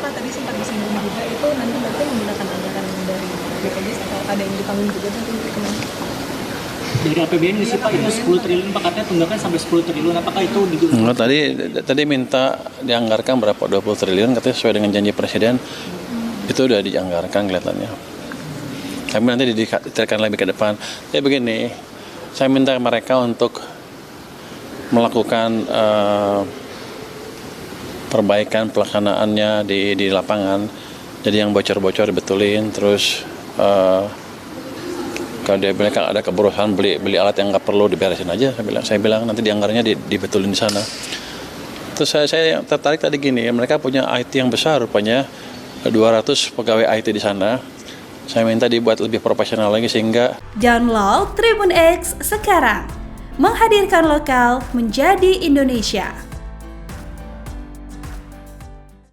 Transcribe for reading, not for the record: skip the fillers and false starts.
Pak tadi sempat disinggung juga itu nanti berarti menggunakan anggaran dari BPJS atau ada yang ditanggung juga nanti untuk kemana? Dari APBN sih Pak itu 10 triliun Pak, katanya tunggakan sampai 10 triliun, apakah itu Enggak, tadi minta dianggarkan berapa 20 triliun katanya sesuai dengan janji presiden. Itu udah dianggarkan kelihatannya. Kami nanti didetailkan lebih ke depan. Tapi begini, saya minta mereka untuk melakukan perbaikan pelaksanaannya di lapangan. Jadi yang bocor-bocor dibetulin, terus kalau dia bilang ada kebodohan beli alat yang nggak perlu diberesin aja, saya bilang nanti dianggarnya dibetulin di sana. Terus saya tertarik tadi gini, mereka punya IT yang besar rupanya, 200 pegawai IT di sana. Saya minta dibuat lebih profesional lagi sehingga Download Tribun X sekarang, menghadirkan lokal menjadi Indonesia.